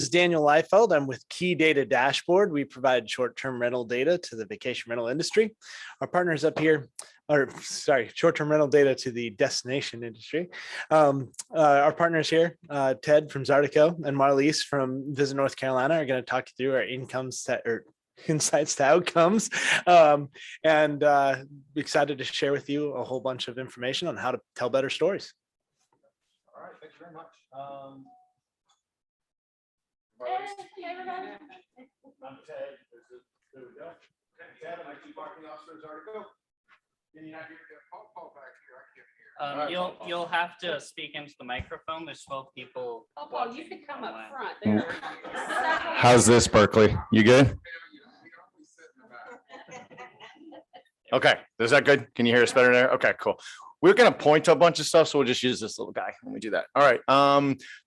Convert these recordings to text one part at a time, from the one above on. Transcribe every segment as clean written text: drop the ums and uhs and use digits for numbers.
This is Daniel Liefeld. I'm with Key Data Dashboard. We provide short-term rental data to the vacation rental industry. Our partners up here, short-term rental data to the destination industry. Our partners here, Ted from Zydeco and Marlise from Visit North Carolina, are going to talk you through our insights to outcomes, and excited to share with you a whole bunch of information on how to tell better stories. All right, thanks very much. Hey, everybody. I'm Ted. There we go. Okay, Ted, my chief marketing officer is Zydeco. Can you not hear me? Paul back here. I can't hear. You'll have to speak into the microphone. There's 12 people. Paul, you could come up front. There. How's this, Berkeley? You good? Okay, is that good? Can you hear us better there? Okay, cool. We're going to point to a bunch of stuff, so we'll just use this little guy when we do that. All right.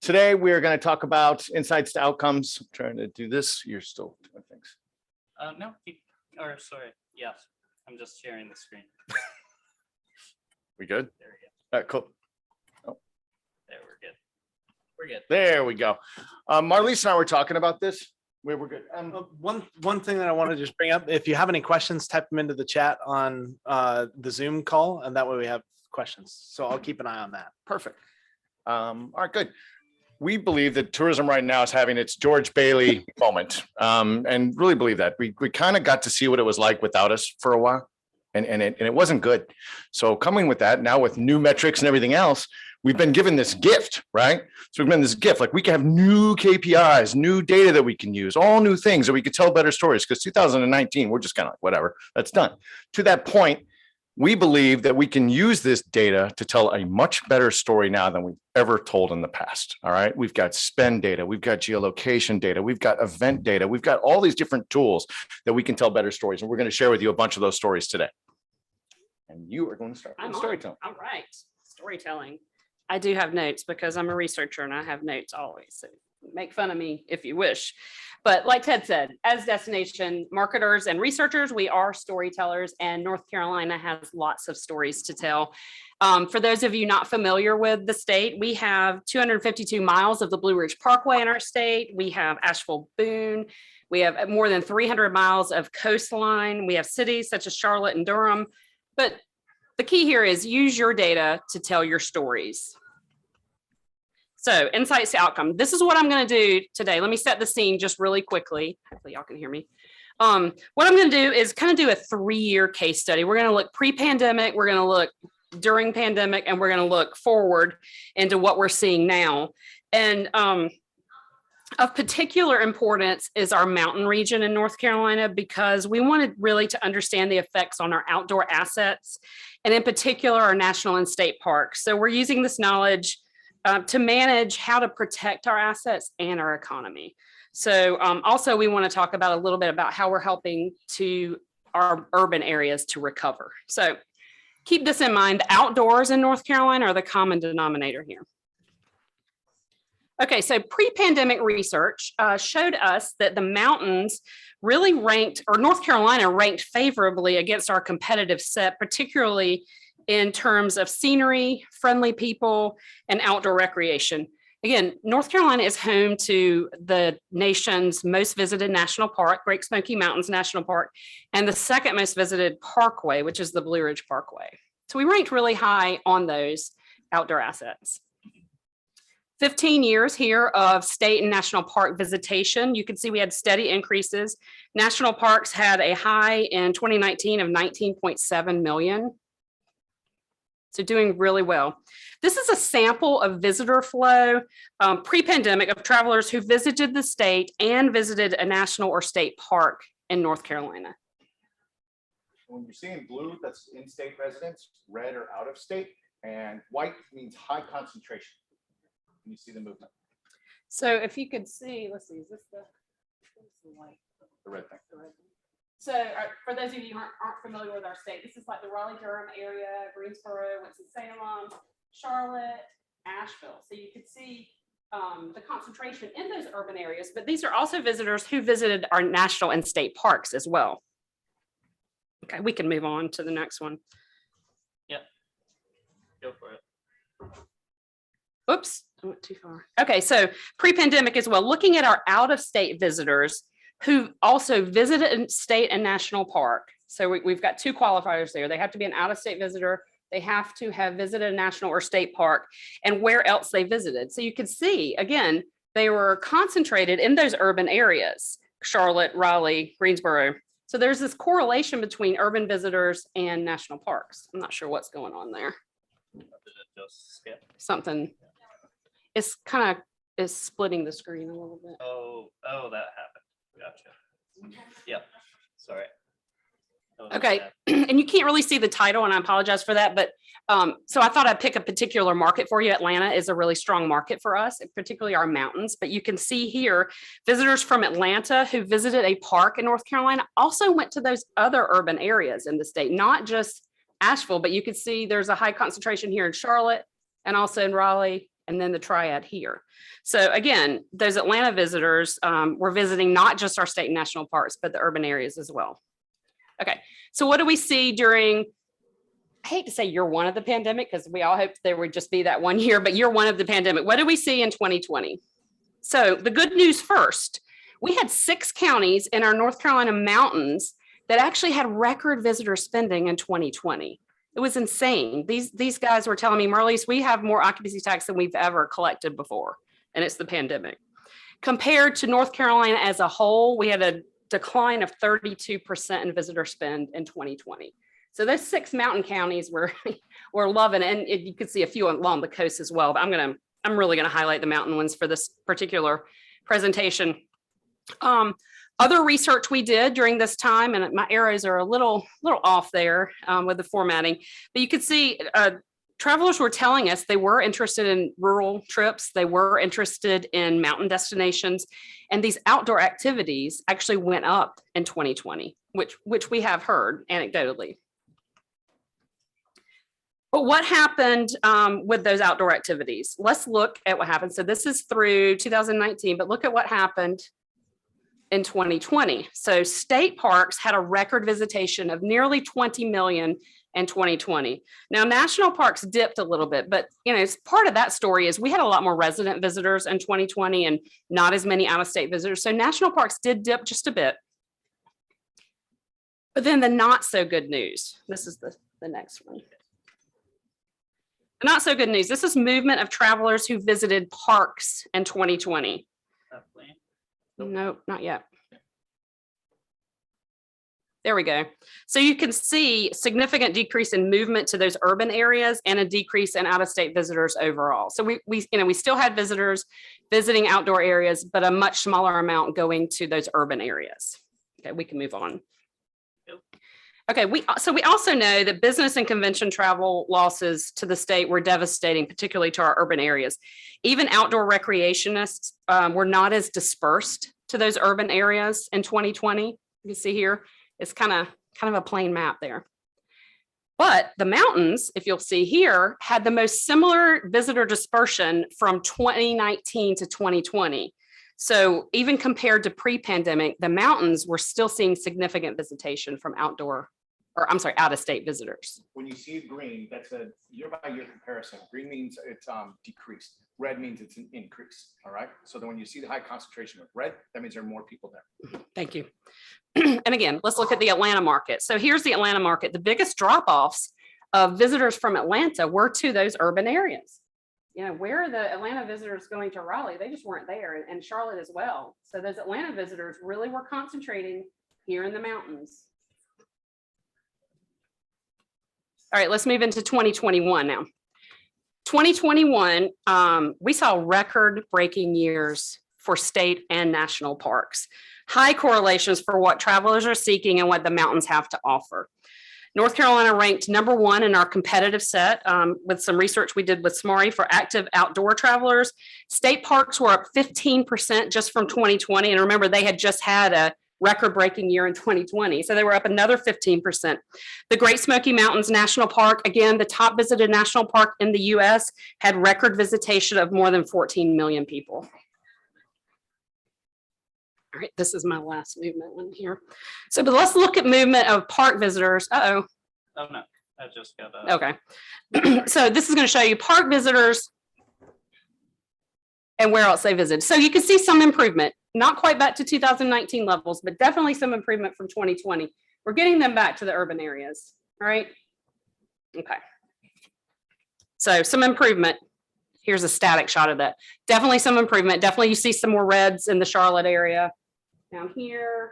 Today we're going to talk about insights to outcomes. I'm trying to do this. You're still doing things. No, sorry. Yes, I'm just sharing the screen. We good? There we go. All right, cool. Oh. There, we're good. We're good. There we go. Marlise and I were talking about this. We're good. One thing that I want to just bring up, if you have any questions, type them into the chat on the Zoom call, and that way we have questions. So I'll keep an eye on that. Perfect. All right, good. We believe that tourism right now is having its George Bailey moment, and really believe that. We kind of got to see what it was like without us for a while, and it wasn't good. So coming with that now with new metrics and everything else, we've been given this gift, right? So we've been this gift, like we can have new KPIs, new data that we can use, all new things that we could tell better stories, because 2019, we're just kind of like, whatever, that's done. To that point, we believe that we can use this data to tell a much better story now than we've ever told in the past. All right. We've got spend data. We've got geolocation data. We've got event data. We've got all these different tools that we can tell better stories. And we're going to share with you a bunch of those stories today. And you are going to start with storytelling. All right. Storytelling. I do have notes because I'm a researcher and I have notes always. So make fun of me if you wish. But like Ted said, as destination marketers and researchers, we are storytellers, and North Carolina has lots of stories to tell. For those of you not familiar with the state, we have 252 miles of the Blue Ridge Parkway in our state. We have Asheville Boone. We have more than 300 miles of coastline. We have cities such as Charlotte and Durham. But the key here is use your data to tell your stories. So insights to outcome. This is what I'm going to do today. Let me set the scene just really quickly. Hopefully y'all can hear me. What I'm going to do is kind of do a 3-year case study. We're going to look pre-pandemic, we're going to look during pandemic, and we're going to look forward into what we're seeing now. And of particular importance is our mountain region in North Carolina, because we wanted really to understand the effects on our outdoor assets, and in particular our national and state parks. So we're using this knowledge to manage how to protect our assets and our economy. So also we want to talk about a little bit about how we're helping to our urban areas to recover. So keep this in mind. The outdoors in North Carolina are the common denominator here. Okay, so pre-pandemic research showed us that the mountains really ranked, or North Carolina ranked favorably against our competitive set, particularly in terms of scenery, friendly people, and outdoor recreation. Again, North Carolina is home to the nation's most visited national park, Great Smoky Mountains National Park, and the second most visited parkway, which is the Blue Ridge Parkway. So we ranked really high on those outdoor assets. 15 years here of state and national park visitation. You can see we had steady increases. National parks had a high in 2019 of 19.7 million. So doing really well. This is a sample of visitor flow pre-pandemic of travelers who visited the state and visited a national or state park in North Carolina. When you're seeing blue, that's in-state residents, red or out of state, and white means high concentration. You see the movement. So if you could see, let's see, is this the white? The red thing. So for those of you who aren't familiar with our state, this is like the Raleigh-Durham area, Greensboro, Winston-Salem, Charlotte, Asheville. So you could see the concentration in those urban areas, but these are also visitors who visited our national and state parks as well. Okay, we can move on to the next one. Yep. Go for it. Oops, I went too far. Okay, so pre-pandemic as well, looking at our out-of-state visitors who also visited state and national park. So we've got two qualifiers there. They have to be an out-of-state visitor. They have to have visited a national or state park and where else they visited. So you can see, again, they were concentrated in those urban areas, Charlotte, Raleigh, Greensboro. So there's this correlation between urban visitors and national parks. I'm not sure what's going on there. Did it just skip? Something, it's kind of is splitting the screen a little bit. Oh, that happened. Gotcha. Yep. Sorry. That was Okay, bad. and you can't really see the title, and I apologize for that, but so I thought I'd pick a particular market for you. Atlanta is a really strong market for us, particularly our mountains. But you can see here, visitors from Atlanta who visited a park in North Carolina also went to those other urban areas in the state, not just Asheville, but you can see there's a high concentration here in Charlotte and also in Raleigh, and then the triad here. So again, those Atlanta visitors were visiting not just our state and national parks, but the urban areas as well. Okay, so what do we see during, I hate to say year one of the pandemic, because we all hoped there would just be that one year, but year one of the pandemic, what do we see in 2020? So the good news first, we had 6 counties in our North Carolina mountains that actually had record visitor spending in 2020. It was insane. These guys were telling me, Marlise, we have more occupancy tax than we've ever collected before, and it's the pandemic. Compared to North Carolina as a whole, we had a decline of 32% in visitor spend in 2020. So those 6 mountain counties were loving it. And you could see a few along the coast as well, but I'm really gonna highlight the mountain ones for this particular presentation. Other research we did during this time, and my arrows are a little off there with the formatting, but you could see travelers were telling us they were interested in rural trips. They were interested in mountain destinations, and these outdoor activities actually went up in 2020, which we have heard anecdotally. But what happened with those outdoor activities? Let's look at what happened. So this is through 2019, but look at what happened in 2020. So state parks had a record visitation of nearly 20 million in 2020. Now, national parks dipped a little bit, but part of that story is we had a lot more resident visitors in 2020 and not as many out-of-state visitors. So national parks did dip just a bit. But then the not so good news, this is the next one. The not so good news, this is movement of travelers who visited parks in 2020. Definitely. Nope, not yet. There we go. So you can see significant decrease in movement to those urban areas and a decrease in out-of-state visitors overall. So we still had visitors visiting outdoor areas, but a much smaller amount going to those urban areas. Okay, we can move on. Okay, we also know that business and convention travel losses to the state were devastating, particularly to our urban areas. Even outdoor recreationists were not as dispersed to those urban areas in 2020. You can see here, it's kind of a plain map there. But the mountains, if you'll see here, had the most similar visitor dispersion from 2019 to 2020. So even compared to pre-pandemic, the mountains were still seeing significant visitation from out-of-state visitors. When you see green, that's a year-by-year comparison. Green means it's decreased. Red means it's an increase. All right. So then when you see the high concentration of red, that means there are more people there. Thank you. And again, let's look at the Atlanta market. So here's the Atlanta market. The biggest drop-offs of visitors from Atlanta were to those urban areas. Where are the Atlanta visitors going to Raleigh? They just weren't there, and Charlotte as well. So those Atlanta visitors really were concentrating here in the mountains. All right, let's move into 2021 now. 2021, we saw record-breaking years for state and national parks. High correlations for what travelers are seeking and what the mountains have to offer. North Carolina ranked #1 in our competitive set with some research we did with SMARI for active outdoor travelers. State parks were up 15% just from 2020. And remember, they had just had a record-breaking year in 2020. So they were up another 15%. The Great Smoky Mountains National Park, again, the top visited national park in the US, had record visitation of more than 14 million people. All right, this is my last movement one here. So, but let's look at movement of park visitors. Oh no, I just got Okay. So this is going to show you park visitors. and where else they visited. So you can see some improvement, not quite back to 2019 levels, but definitely some improvement from 2020. We're getting them back to the urban areas, all right? Okay. So some improvement. Here's a static shot of that. Definitely some improvement. Definitely you see some more reds in the Charlotte area. Down here,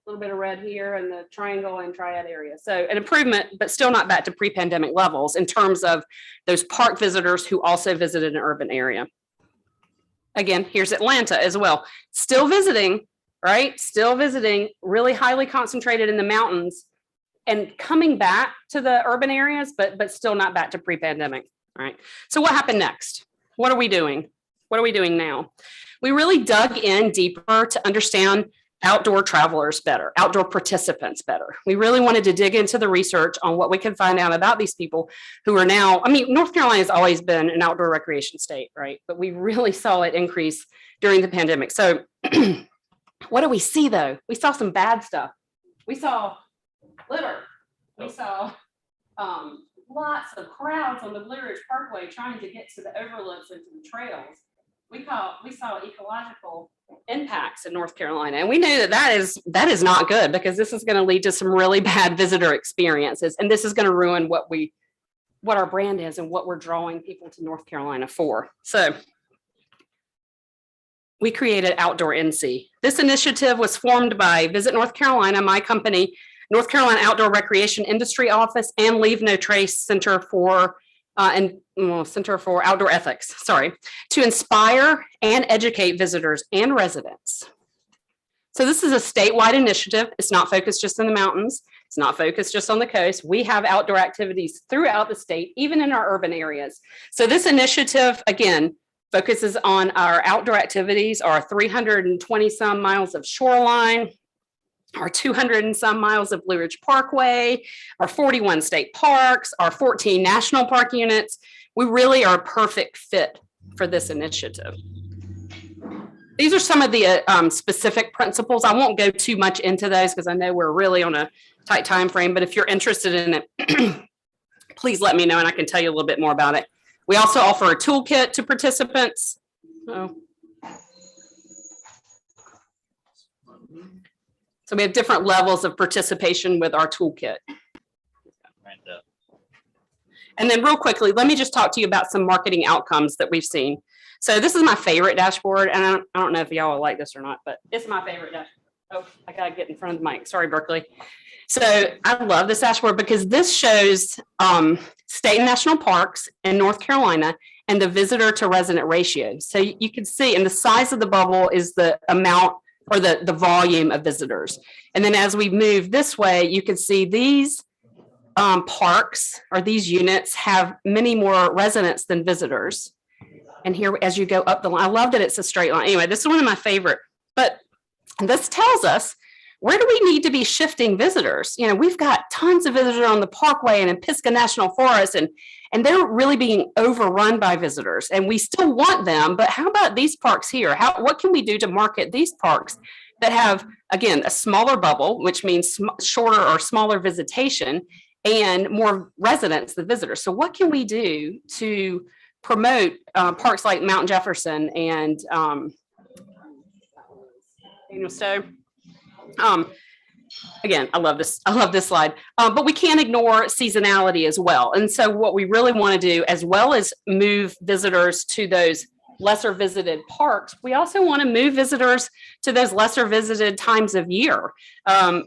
a little bit of red here in the triangle and triad area. So an improvement, but still not back to pre-pandemic levels in terms of those park visitors who also visited an urban area. Again, here's Atlanta as well. Still visiting, right? Still visiting, really highly concentrated in the mountains and coming back to the urban areas, but still not back to pre-pandemic, all right? So what happened next? What are we doing? What are we doing now? We really dug in deeper to understand outdoor travelers better, outdoor participants better. We really wanted to dig into the research on what we could find out about these people who are now, I mean, North Carolina has always been an outdoor recreation state, right? But we really saw it increase during the pandemic. So what do we see though? We saw some bad stuff. We saw litter. We saw lots of crowds on the Blue Ridge Parkway trying to get to the overlooks and to the trails. We saw ecological impacts in North Carolina, and we knew that is not good, because this is going to lead to some really bad visitor experiences, and this is going to ruin what our brand is and what we're drawing people to North Carolina for. So we created Outdoor NC. This initiative was formed by Visit North Carolina, my company, North Carolina Outdoor Recreation Industry Office, and Leave No Trace Center for Outdoor Ethics, to inspire and educate visitors and residents. So this is a statewide initiative. It's not focused just on the mountains. It's not focused just on the coast. We have outdoor activities throughout the state, even in our urban areas. So this initiative, again, focuses on our outdoor activities, our 320 some miles of shoreline, our 200 and some miles of Blue Ridge Parkway, our 41 state parks, our 14 national park units. We really are a perfect fit for this initiative. These are some of the specific principles. I won't go too much into those because I know we're really on a tight time frame, but if you're interested in it, please let me know and I can tell you a little bit more about it. We also offer a toolkit to participants. So we have different levels of participation with our toolkit. And then real quickly, let me just talk to you about some marketing outcomes that we've seen. So this is my favorite dashboard, and I don't know if y'all will like this or not, but it's my favorite dashboard. Oh, I gotta get in front of the mic. Sorry, Berkeley. So I love this dashboard because this shows state and national parks in North Carolina and the visitor to resident ratio. So you can see, and the size of the bubble is the amount or the volume of visitors. And then as we move this way, you can see these parks or these units have many more residents than visitors. And here, as you go up the line, I love that it's a straight line. Anyway, this is one of my favorite, but this tells us, where do we need to be shifting visitors? You know, we've got tons of visitors on the Parkway and in Pisgah National Forest, and they're really being overrun by visitors, and we still want them, but how about these parks here? What can we do to market these parks that have, again, a smaller bubble, which means shorter or smaller visitation and more residents than visitors? So what can we do to promote parks like Mount Jefferson and Daniel Stowe? Again, I love this slide, but we can't ignore seasonality as well. And so what we really want to do, as well as move visitors to those lesser visited parks, we also want to move visitors to those lesser visited times of year.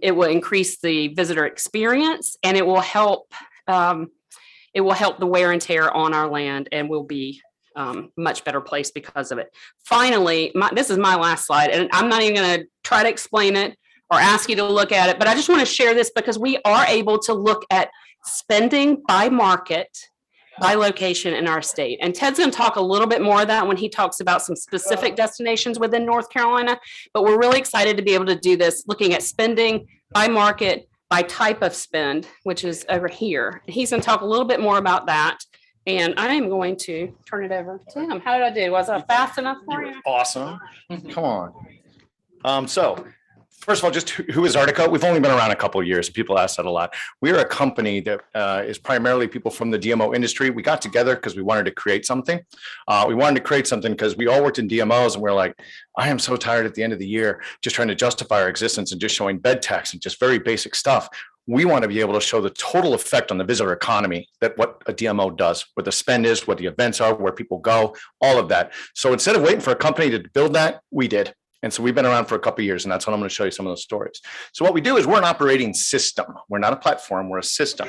It will increase the visitor experience, and it will help the wear and tear on our land, and we'll be much better place because of it. Finally, this is my last slide, and I'm not even going to try to explain it or ask you to look at it, but I just want to share this because we are able to look at spending by market, by location in our state. And Ted's going to talk a little bit more of that when he talks about some specific destinations within North Carolina, but we're really excited to be able to do this, looking at spending by market, by type of spend, which is over here. He's going to talk a little bit more about that. And I am going to turn it over to him. How did I do? Was I fast enough for you? Awesome. Come on. So First of all, just who is Artica? We've only been around a couple of years. People ask that a lot. We are a company that is primarily people from the DMO industry. We got together because we wanted to create something. We wanted to create something because we all worked in DMOs and we're like, I am so tired at the end of the year just trying to justify our existence and just showing bed tax and just very basic stuff. We want to be able to show the total effect on the visitor economy that what a DMO does, where the spend is, what the events are, where people go, all of that. So instead of waiting for a company to build that, we did. And so we've been around for a couple of years, and that's what I'm going to show you some of those stories. So what we do is we're an operating system. We're not a platform, we're a system.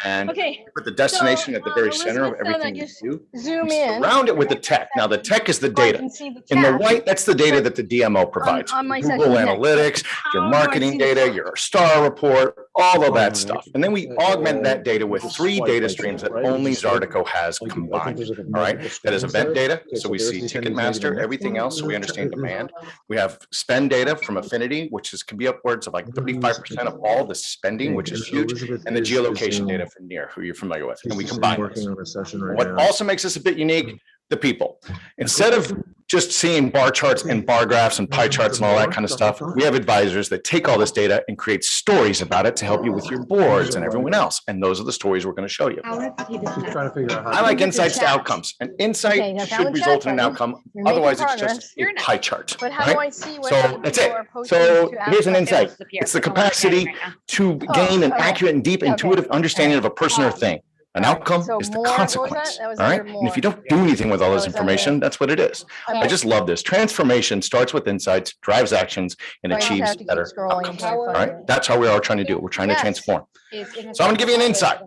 And Okay. we put the destination at the very center of Elizabeth, everything we just do. Zoom We in. surround it with the tech. Now the tech is the so I data. can see the In the chat. white, that's the data that the DMO provides. on my Google session next. Analytics, your How do I marketing see the data, chat? your star report, all of that stuff. And then we augment that data with 3 data streams that only Zartico has combined. All right, that is event data. So we see Ticketmaster, everything else. So we understand demand. We have spend data from Affinity, which can be upwards of like 35% of all the spending, which is huge. And the geolocation data from Near, who you're familiar with. And we combine this. What also makes us a bit unique, the people. Instead of just seeing bar charts and bar graphs and pie charts and all that kind of stuff, we have advisors that take all this data and create stories about it to help you with your boards and everyone else. And those are the stories we're going to show you. I like insights to outcomes. An Okay, insight now should found the result chat in an button. outcome. You're making Otherwise, it's progress. just a pie chart. But how do right? I see what So other that's people it. are posting So to ask here's an questions? insight. It's the capacity to gain an okay. accurate and deep Okay. intuitive understanding of a person or thing. An All right. outcome So is the more- what was that? consequence. That was All right. under And if you more. don't do anything with all That this was under- information, that's what it is. I just love this. Transformation starts with insights, drives actions, and So I just achieves have to keep better scrolling outcomes. until I All find right. it. That's how we are trying to do it. We're trying to Yes. transform. So I'm going to give you an insight.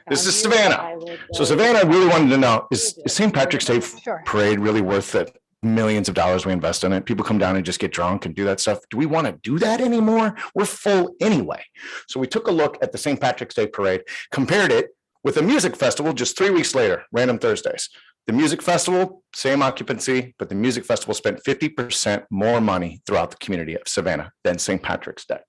This is Savannah. So Savannah really wanted to know, is St. Patrick's Day Sure. parade really worth it? Millions of dollars we invest in it. People come down and just get drunk and do that stuff. Do we want to do that anymore? We're full anyway. So we took a look at the St. Patrick's Day parade, compared it with a music festival just 3 weeks later, Random Thursdays. The music festival, same occupancy, but the music festival spent 50% more money throughout the community of Savannah than St. Patrick's Day.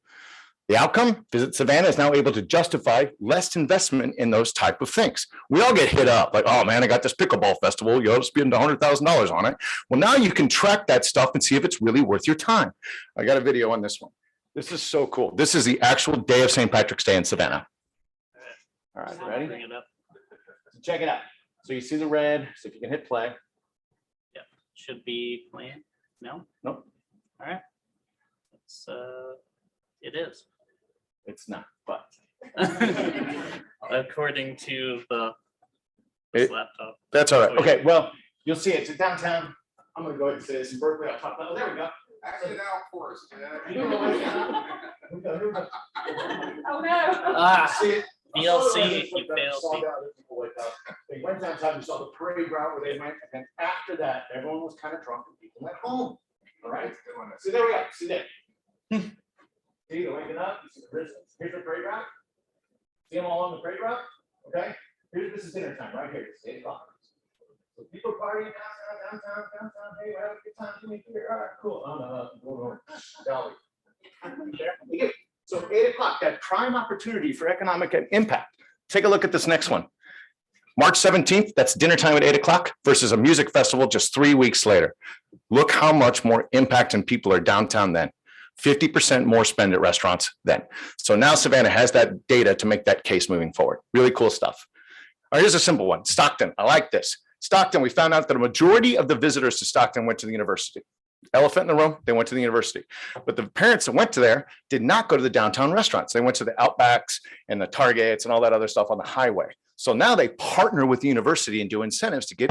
The outcome, Visit Savannah is now able to justify less investment in those type of things. We all get hit up like, oh man, I got this pickleball festival, you'll spend $100,000 on it. Well, now you can track that stuff and see if it's really worth your time. I got a video on this one. This is so cool. This is the actual day of St. Patrick's Day in Savannah. All right, ready? Bring it up. Check it out. So you see the red, so if you can hit play. Should be playing. No? Nope, All right. It's, it is. it's not, but. According to the It- this laptop. That's all right. Okay, well, you'll see it's in downtown. I'm gonna go ahead and say this in Berkeley. I'll talk about, oh, there we go. Actually, now for us. Here we go, here we go. Oh, no. Ah, See it? VLC, you failed me. They went downtown, you saw the parade route where they went, and after that, everyone was kind of drunk and people went home. All right, so there we go, see there. See, they're waking up, you see the here's the parade route. See them all on the parade route, okay? This is dinner time, right here, it's 8 o'clock. So people partying downtown, hey, we're having a good time, give me a beer, all right, cool. Oh, no, go Dolly. So 8 o'clock, that prime opportunity for economic impact. Take a look at this next one. March 17th, that's dinner time at 8 o'clock versus a music festival just 3 weeks later. Look how much more impact and people are downtown then. 50% more spend at restaurants then. So now Savannah has that data to make that case moving forward. Really cool stuff. All right, here's a simple one. Stockton, I like this. Stockton, we found out that a majority of the visitors to Stockton went to the university. Elephant in the room, they went to the university. But the parents that went to there did not go to the downtown restaurants. They went to the Outbacks and the Targets and all that other stuff on the highway. So now they partner with the university and do incentives to get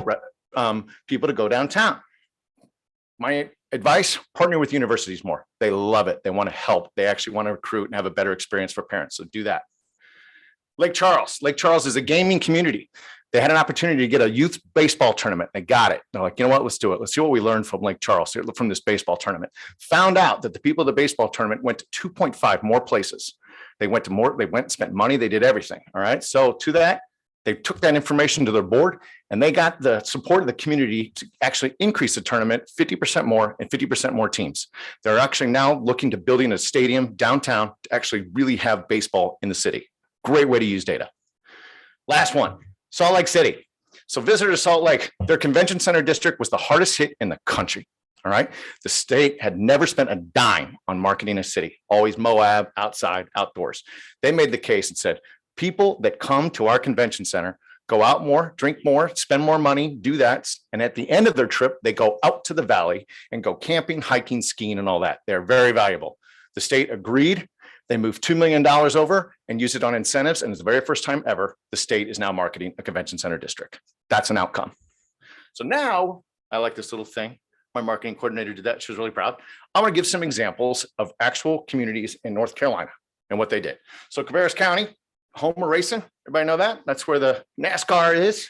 people to go downtown. My advice, partner with universities more. They love it. They want to help. They actually want to recruit and have a better experience for parents. So do that. Lake Charles. Lake Charles is a gaming community. They had an opportunity to get a youth baseball tournament. They got it. They're like, you know what? Let's do it. Let's see what we learned from Lake Charles, from this baseball tournament. Found out that the people of the baseball tournament went to 2.5 more places. They went to more, they went and spent money. They did everything. All right. So to that, they took that information to their board and they got the support of the community to actually increase the tournament 50% more and 50% more teams. They're actually now looking to building a stadium downtown to actually really have baseball in the city. Great way to use data. Last one. Salt Lake City. So visitors to Salt Lake, their convention center district was the hardest hit in the country. All right. The state had never spent a dime on marketing a city, always Moab, outside, outdoors. They made the case and said, people that come to our convention center go out more, drink more, spend more money, do that. And at the end of their trip, they go out to the valley and go camping, hiking, skiing, and all that. They're very valuable. The state agreed. They moved $2 million over and used it on incentives. And it's the very first time ever the state is now marketing a convention center district. That's an outcome. So now I like this little thing. My marketing coordinator did that. She was really proud. I want to give some examples of actual communities in North Carolina and what they did. So Cabarrus County, home of racing. Everybody know that? That's where the NASCAR is.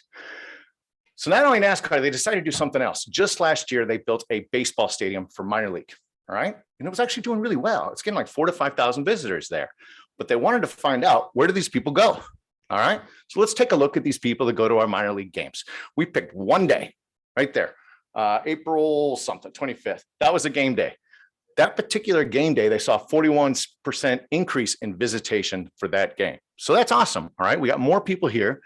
So not only NASCAR, they decided to do something else. Just last year, they built a baseball stadium for minor league. All right. And it was actually doing really well. It's getting like 4,000 to 5,000 visitors there. But they wanted to find out, where do these people go? All right. So let's take a look at these people that go to our minor league games. We picked one day right there. April something, 25th. That was a game day. That particular game day, they saw 41% increase in visitation for that game. So that's awesome. All right. We got more people here.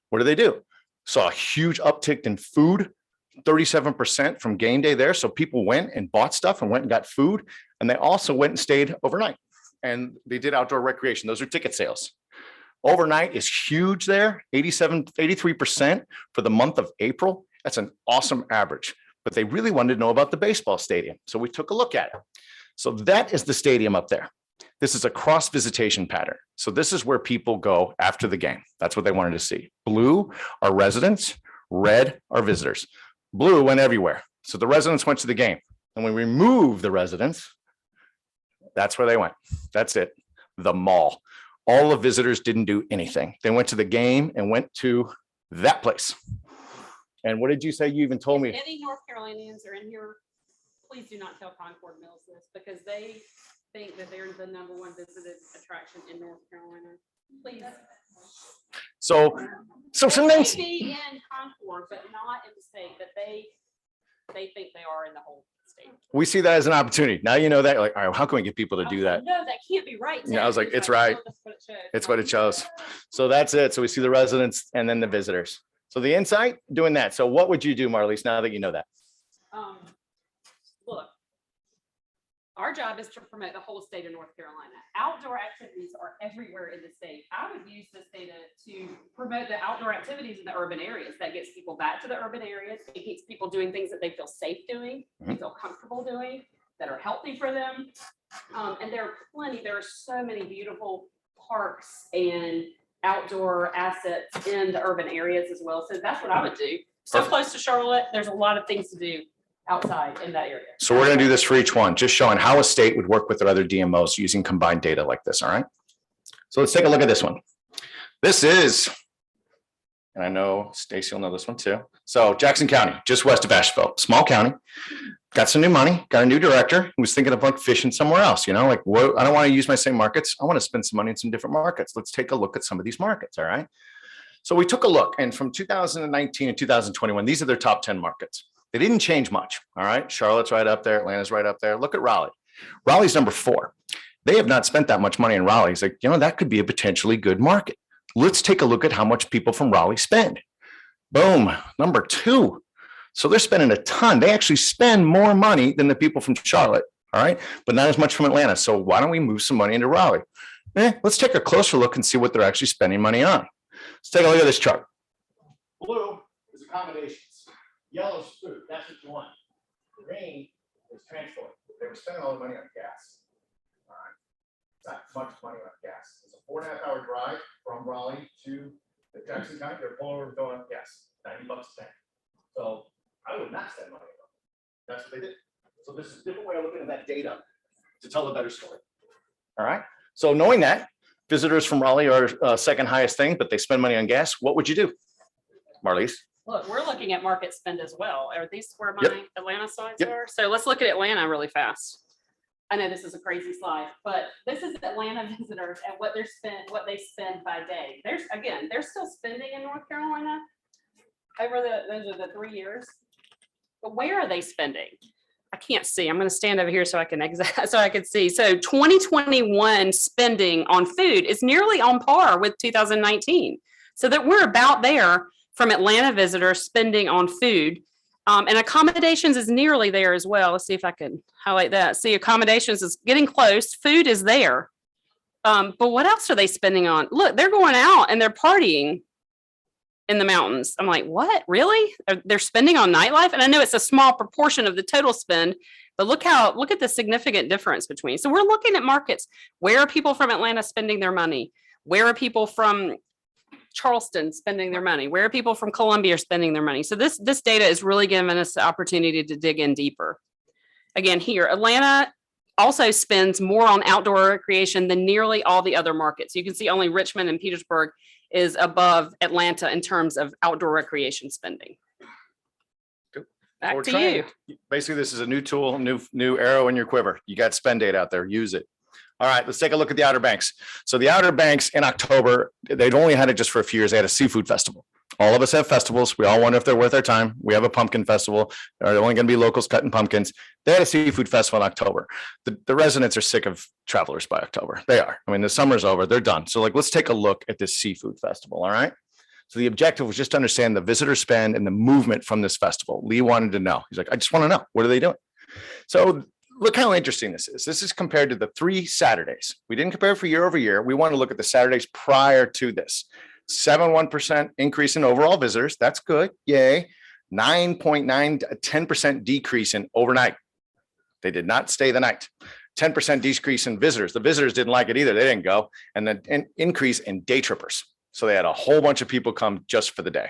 What do? Saw a huge uptick in food, 37% from game day there. So people went and bought stuff and went and got food. And they also went and stayed overnight. And they did outdoor recreation. Those are ticket sales. Overnight is huge there, 83% for the month of April. That's an awesome average. But they really wanted to know about the baseball stadium. So we took a look at it. So that is the stadium up there. This is a cross visitation pattern. So this is where people go after the game. That's what they wanted to see. Blue are residents, red are visitors. Blue went everywhere. So the residents went to the game. And when we remove the residents, that's where they went. That's it. The mall. All the visitors didn't do anything. They went to the game and went to that place. And what did you say? You even told me. Any North Carolinians are in here, please do not tell Concord Mills this, because they think that they're the #1 visited attraction in North Carolina. Please. So some They names. may be in Concord, but not in the state, but they think they are in the whole state. We see that as an opportunity. Now you know that. Like, all right, how can we get people to do that? No, that can't be right. Yeah, I was like, Ted. it's right. That's what it shows. It's what it shows. So that's it. So we see the residents and then the visitors. So the insight, doing that. So what would you do, Marlise, now that you know that? Look, our job is to promote the whole state of North Carolina. Outdoor activities are everywhere in the state. I would use this data to promote the outdoor activities in the urban areas. That gets people back to the urban areas. It keeps people doing things that they feel safe doing, they feel comfortable doing, that are healthy for them. And there are so many beautiful parks and outdoor assets in the urban areas as well. So that's what I would do. So Perfect. close to Charlotte, there's a lot of things to do outside in that area. So we're going to do this for each one, just showing how a state would work with their other DMOs using combined data like this. All right. So let's take a look at this one. This is, and I know Stacy will know this one too. So Jackson County, just west of Asheville, small county, got some new money, got a new director who was thinking of like fishing somewhere else, like what, I don't want to use my same markets. I want to spend some money in some different markets. Let's take a look at some of these markets. All right. So we took a look, and from 2019 and 2021, these are their top 10 markets. They didn't change much. All right. Charlotte's right up there. Atlanta's right up there. Look at Raleigh. Raleigh's number 4. They have not spent that much money in Raleigh. It's like, that could be a potentially good market. Let's take a look at how much people from Raleigh spend. Boom. Number 2. So they're spending a ton. They actually spend more money than the people from Charlotte. All right. But not as much from Atlanta. So why don't we move some money into Raleigh? Let's take a closer look and see what they're actually spending money on. Let's take a look at this chart. Blue is accommodations. Yellow is food. That's what you want. Green is transport. They were spending all the money on gas. All right. It's not much money on gas. It's a 4.5-hour drive from Raleigh to the Jackson County. They're pulling over filling up gas, $90 a tank. So I would not spend money on them. That's what they did. So this is a different way of looking at that data to tell a better story. All right. So knowing that visitors from Raleigh are second highest thing, but they spend money on gas, what would you do, Marlise? Look, we're looking at market spend as well. Are these where my Yep. Atlanta slides Yep. are? So let's look at Atlanta really fast. I know this is a crazy slide, but this is Atlanta visitors and what they spend by day. They're still spending in North Carolina over those are the 3 years. But where are they spending? I can't see. I'm going to stand over here so I can see. So 2021 spending on food is nearly on par with 2019. So that we're about there from Atlanta visitors spending on food. And accommodations is nearly there as well. Let's see if I can highlight that. See, accommodations is getting close. Food is there. But what else are they spending on? Look, they're going out and they're partying in the mountains. I'm like, what? Really? They're spending on nightlife? And I know it's a small proportion of the total spend, but look at the significant difference between. So we're looking at markets. Where are people from Atlanta spending their money? Where are people from Charleston spending their money? Where are people from Columbia spending their money? So this data is really giving us the opportunity to dig in deeper. Again, here, Atlanta also spends more on outdoor recreation than nearly all the other markets. You can see only Richmond and Petersburg is above Atlanta in terms of outdoor recreation spending. Back to you. Basically, this is a new tool, new arrow in your quiver. You got spend data out there, use it. All right, let's take a look at the Outer Banks. So the Outer Banks in October, they'd only had it just for a few years. They had a seafood festival. All of us have festivals. We all wonder if they're worth our time. We have a pumpkin festival. Are there only going to be locals cutting pumpkins? They had a seafood festival in October. The residents are sick of travelers by October. They are. I mean, the summer's over. They're done. So let's take a look at this seafood festival. All right. So the objective was just to understand the visitor spend and the movement from this festival. Lee wanted to know. He's like, I just want to know, what are they doing? So look how interesting this is. This is compared to the 3 Saturdays. We didn't compare for year over year. We want to look at the Saturdays prior to this. 7.1% increase in overall visitors. That's good. Yay. 9.9 to 10% decrease in overnight. They did not stay the night. 10% decrease in visitors. The visitors didn't like it either. They didn't go. And then an increase in day trippers. So they had a whole bunch of people come just for the day.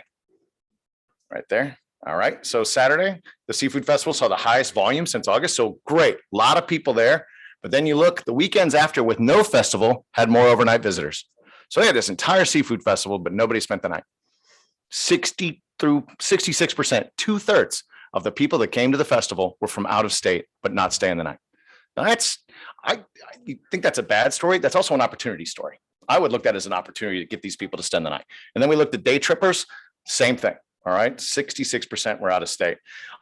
Right there. All right. So Saturday, the seafood festival saw the highest volume since August. So great. A lot of people there. But then you look, the weekends after with no festival had more overnight visitors. So they had this entire seafood festival, but nobody spent the night. 60 through 66%, 2/3 of the people that came to the festival were from out of state, but not staying the night. Now I think that's a bad story. That's also an opportunity story. I would look at it as an opportunity to get these people to spend the night. And then we looked at day trippers, same thing. All right. 66% were out of state.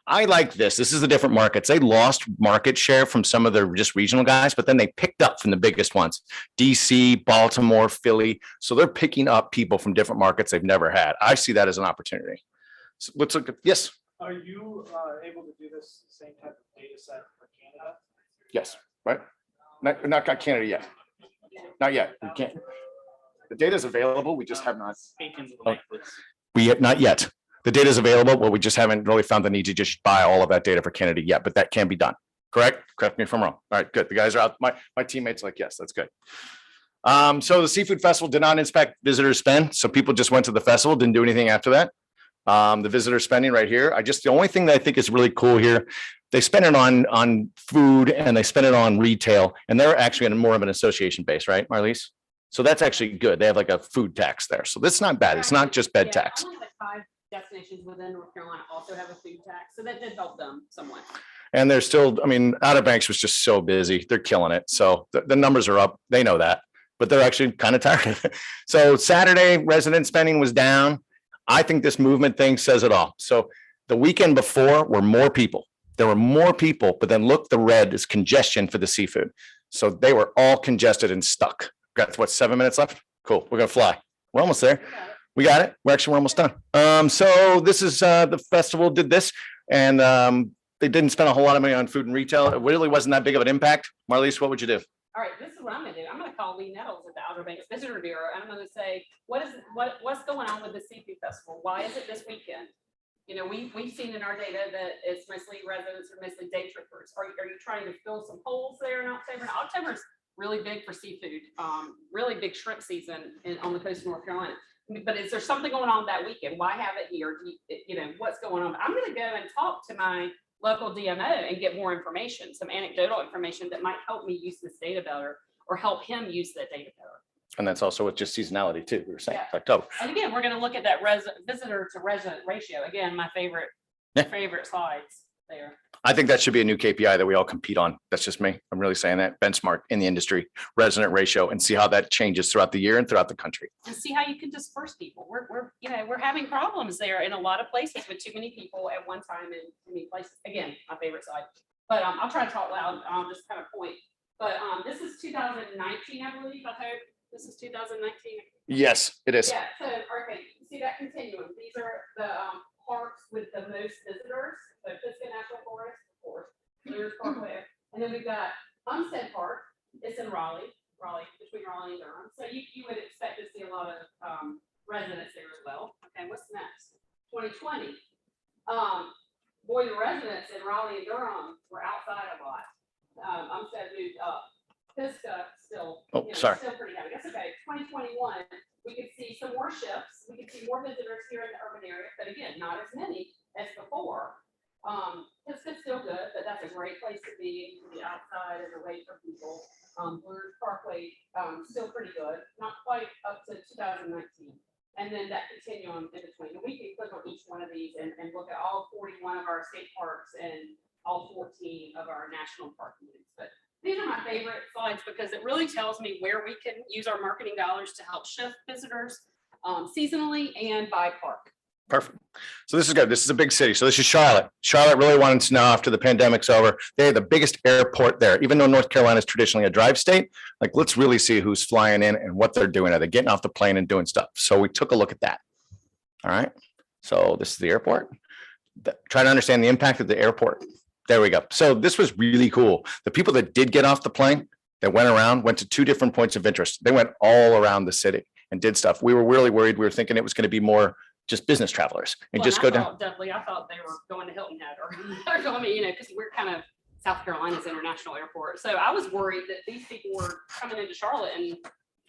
I like this. This is the different markets. They lost market share from some of their just regional guys, but then they picked up from the biggest ones, DC, Baltimore, Philly. So they're picking up people from different markets they've never had. I see that as an opportunity. So let's look at, yes. Are you able to do this same type of data set for Canada? Yes. Right. Not got Canada yet. Not yet. We can't. The data is available. We just have not. Speak into the mic, please. We have not yet. The data is available, but we just haven't really found the need to just buy all of that data for Canada yet, but that can be done. Correct? Correct me if I'm wrong. All right, good. The guys are out. My teammates are like, yes, that's good. So the seafood festival did not inspect visitor spend. So people just went to the festival, didn't do anything after that. The visitor spending right here. The only thing that I think is really cool here, they spend it on food and they spend it on retail, and they're actually in more of an association base, right, Marlise? So that's actually good. They have like a food tax there. So that's not bad. It's not just bed tax. Only like 5 destinations within North Carolina also have a food tax. So that did help them somewhat. And they're still, I mean, Outer Banks was just so busy. They're killing it. So the numbers are up. They know that, but they're actually kind of tired of it. So Saturday resident spending was down. I think this movement thing says it all. So the weekend before were more people. There were more people, but then look, the red is congestion for the seafood. So they were all congested and stuck. Got what, 7 minutes left? Cool. We're going to fly. We're almost there. We got it. We're almost done. So this is the festival did this, and they didn't spend a whole lot of money on food and retail. It really wasn't that big of an impact. Marlise, what would you do? All right, this is what I'm gonna do. I'm gonna call Lee Nettles at the Outer Banks Visitor Bureau, and I'm gonna say, what's going on with the seafood festival? Why is it this weekend? You know, we've seen in our data that it's mostly residents or mostly day trippers. Are you trying to fill some holes there in October? Now, October's really big for seafood, really big shrimp season on the coast of North Carolina. But is there something going on that weekend? Why have it here? You know, what's going on? I'm gonna go and talk to my local DMO and get more information, some anecdotal information that might help me use this data better or help him use that data better. And that's also with just seasonality too. We were saying Yeah. October. And again, we're going to look at that visitor to resident ratio. Again, my favorite slides there. I think that should be a new KPI that we all compete on. That's just me. I'm really saying that. Benchmark in the industry, resident ratio, and see how that changes throughout the year and throughout the country. And see how you can disperse people. We're having problems there in a lot of places with too many people at one time in many places. Again, my favorite slide. But I'll try to talk loud. I'll just kind of point. But this is 2019, I believe. I hope this is 2019. Yes, it is. Yeah. So okay, you see that continuum. These are the parks with the most visitors. So Pisgah National Forest, of course, there's Parkway. And then we've got Umstead Park. It's in Raleigh, between Raleigh and Durham. So you would expect to see a lot of residents there as well. Okay, what's next? 2020. Boy, the residents in Raleigh and Durham were outside a lot. Umstead moved up. Pisgah still, still pretty heavy. That's okay. 2021, we could see some more shifts. We could see more visitors here in the urban area, but again, not as many as before. Pisgah's still good, but that's a great place to be. You can be outside and away from people. Blue Parkway, still pretty good, not quite up to 2019. And then that continuum in between. And we can click on each one of these and look at all 41 of our state parks and all 14 of our national park units. But these are my favorite slides because it really tells me where we can use our marketing dollars to help shift visitors seasonally and by park. Perfect. So this is good. This is a big city. So this is Charlotte. Charlotte really wanted to know after the pandemic's over, they have the biggest airport there. Even though North Carolina is traditionally a drive state, like let's really see who's flying in and what they're doing. Are they getting off the plane and doing stuff? So we took a look at that. All right. So this is the airport. Try to understand the impact of the airport. There we go. So this was really cool. The people that did get off the plane, that went around, went to 2 different points of interest. They went all around the city and did stuff. We were really worried. We were thinking it was going to be more just business travelers and just go down. Definitely, I thought they were going to Hilton Head or going, because we're kind of South Carolina's international airport. So I was worried that these people were coming into Charlotte and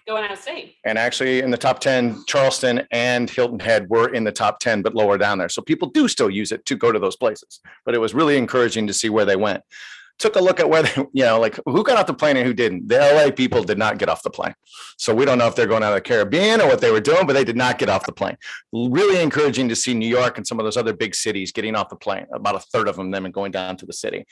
going out of state. And actually in the top 10, Charleston and Hilton Head were in the top 10, but lower down there. So people do still use it to go to those places, but it was really encouraging to see where they went. Took a look at where they, like who got off the plane and who didn't. The LA people did not get off the plane. So we don't know if they're going out of the Caribbean or what they were doing, but they did not get off the plane. Really encouraging to see New York and some of those other big cities getting off the plane, about a third of them and going down to the city.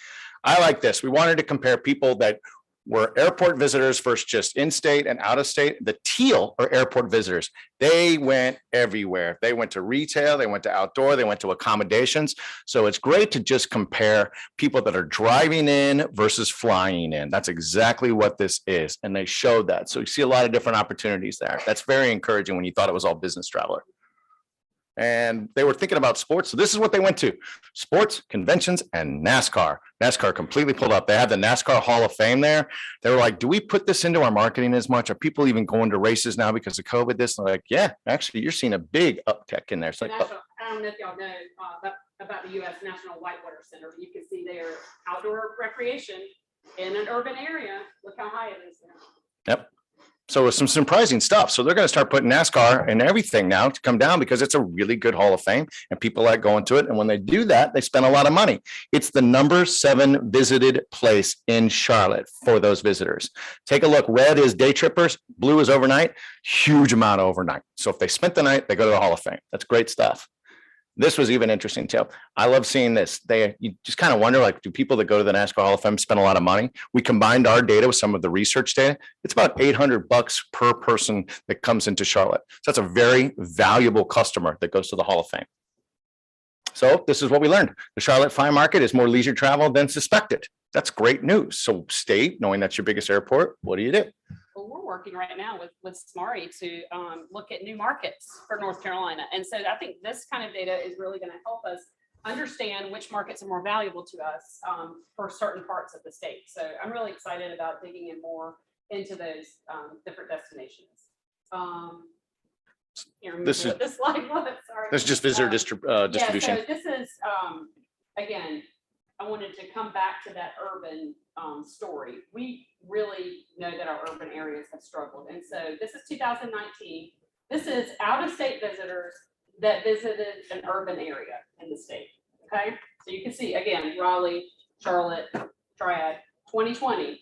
I like this. We wanted to compare people that were airport visitors versus just in-state and out-of-state. The teal are airport visitors. They went everywhere. They went to retail, they went to outdoor, they went to accommodations. So it's great to just compare people that are driving in versus flying in. That's exactly what this is. And they showed that. So you see a lot of different opportunities there. That's very encouraging when you thought it was all business traveler. And they were thinking about sports. So this is what they went to: sports, conventions, and NASCAR. NASCAR completely pulled up. They have the NASCAR Hall of Fame there. They were like, do we put this into our marketing as much? Are people even going to races now because of COVID? This, and they're like, yeah, actually, you're seeing a big uptick in there. It's like, I don't know if y'all know about the U.S. National Whitewater Center. You can see their outdoor recreation in an urban area. Look how high it is there. Yep. So it's some surprising stuff. So they're going to start putting NASCAR and everything now to come down because it's a really good Hall of Fame and people like going to it. And when they do that, they spend a lot of money. It's the number 7 visited place in Charlotte for those visitors. Take a look. Red is day trippers. Blue is overnight. Huge amount of overnight. So if they spent the night, they go to the Hall of Fame. That's great stuff. This was even interesting too. I love seeing this. You just kind of wonder, like, do people that go to the NASCAR Hall of Fame spend a lot of money? We combined our data with some of the research data. It's about $800 per person that comes into Charlotte. So that's a very valuable customer that goes to the Hall of Fame. So this is what we learned. The Charlotte Fly Market is more leisure travel than suspected. That's great news. So state, knowing that's your biggest airport, what do you do? Well, we're working right now with Smari to look at new markets for North Carolina. And so I think this kind of data is really going to help us understand which markets are more valuable to us for certain parts of the state. So I'm really excited about digging in more into those different destinations. This is this slide was, sorry. This is just visitor distribution. Yeah, so this is, again, I wanted to come back to that urban story. We really know that our urban areas have struggled. And so this is 2019. This is out-of-state visitors that visited an urban area in the state. Okay, so you can see, again, Raleigh, Charlotte, Triad, 2020.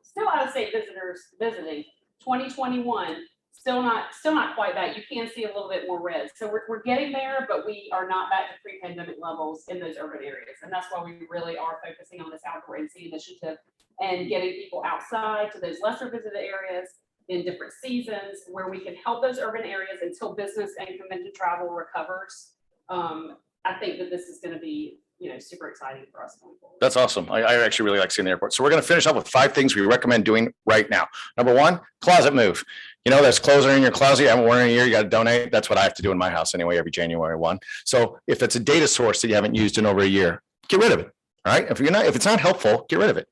Still out-of-state visitors visiting. 2021. Still not quite that. You can see a little bit more red. So we're getting there, but we are not back to pre-pandemic levels in those urban areas. And that's why we really are focusing on this outdoor AC initiative and getting people outside to those lesser visited areas in different seasons where we can help those urban areas until business and convention travel recovers. I think that this is going to be, super exciting for us going forward. That's awesome. I actually really like seeing the airport. So we're going to finish up with 5 things we recommend doing right now. Number 1, closet move. You know, there's clothes are in your closet, you haven't worn in a year, you got to donate. That's what I have to do in my house anyway, every January 1. So if it's a data source that you haven't used in over a year, get rid of it. All right. If it's not helpful, get rid of it.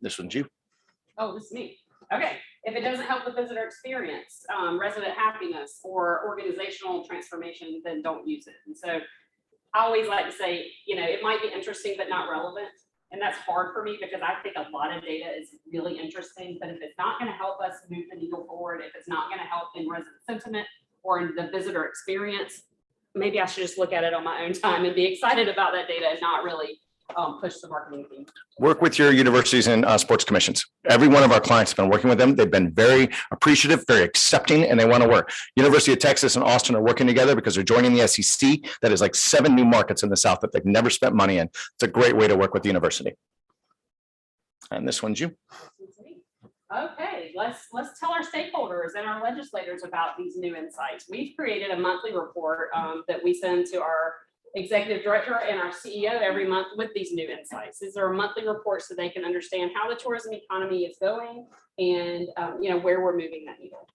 This one's you. Oh, this is me. Okay. If it doesn't help the visitor experience, resident happiness, or organizational transformation, then don't use it. And so I always like to say, it might be interesting, but not relevant. And that's hard for me because I think a lot of data is really interesting, but if it's not going to help us move the needle forward, if it's not going to help in resident sentiment or in the visitor experience, maybe I should just look at it on my own time and be excited about that data and not really push the marketing team. Work with your universities and sports commissions. Every one of our clients has been working with them. They've been very appreciative, very accepting, and they want to work. University of Texas and Austin are working together because they're joining the SEC. That is like 7 new markets in the South that they've never spent money in. It's a great way to work with the university. And this one's you. Okay, let's tell our stakeholders and our legislators about these new insights. We've created a monthly report that we send to our executive director and our CEO every month with these new insights. These are monthly reports so they can understand how the tourism economy is going and where we're moving that needle.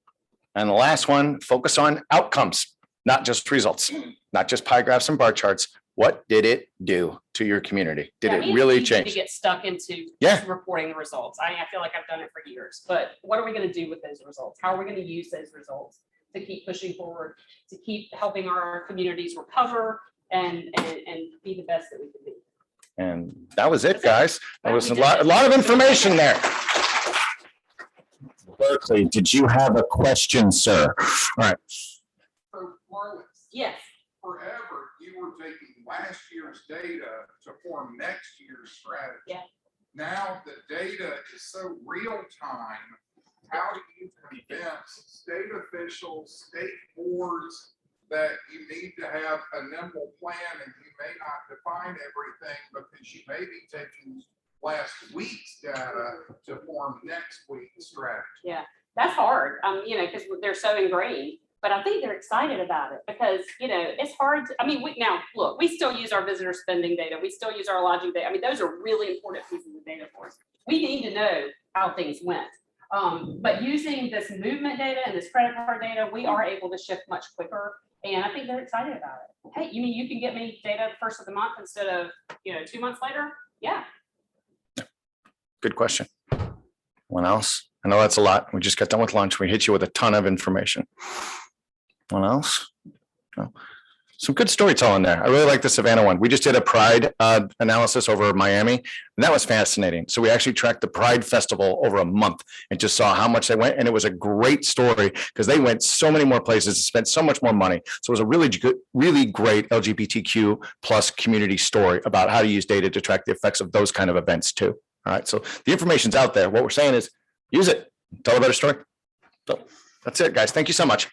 And the last one, focus on outcomes, not just results, not just pie graphs and bar charts. What did it do to your community? Did it really change? To get stuck into just reporting the results. I feel like I've done it for years, but what are we going to do with those results? How are we going to use those results to keep pushing forward, to keep helping our communities recover and be the best that we can be? And that was it, guys. That was a lot of information there. Berkeley, did you have a question, sir? All right. So Marlise, Yes. forever you were taking last year's data to form next year's strategy. Yeah. Now the data is so real time. How do you convince state officials, state boards that you need to have a nimble plan and you may not define everything because you may be taking last week's data to form next week's strategy? Yeah, that's hard, because they're so ingrained, but I think they're excited about it because, it's hard. We still use our visitor spending data. We still use our lodging data. Those are really important pieces of data for us. We need to know how things went. But using this movement data and this credit card data, we are able to shift much quicker. And I think they're excited about it. Hey, you mean you can get me data first of the month instead of, 2 months later? Yeah. Good question. One else? I know that's a lot. We just got done with lunch. We hit you with a ton of information. One else? No. Some good storytelling there. I really like the Savannah one. We just did a Pride analysis over Miami, and that was fascinating. So we actually tracked the Pride Festival over a month and just saw how much they went. And it was a great story because they went so many more places, spent so much more money. So it was a really good, really great LGBTQ plus community story about how to use data to track the effects of those kind of events too. All right. So the information's out there. What we're saying is use it, tell a better story. So that's it, guys. Thank you so much.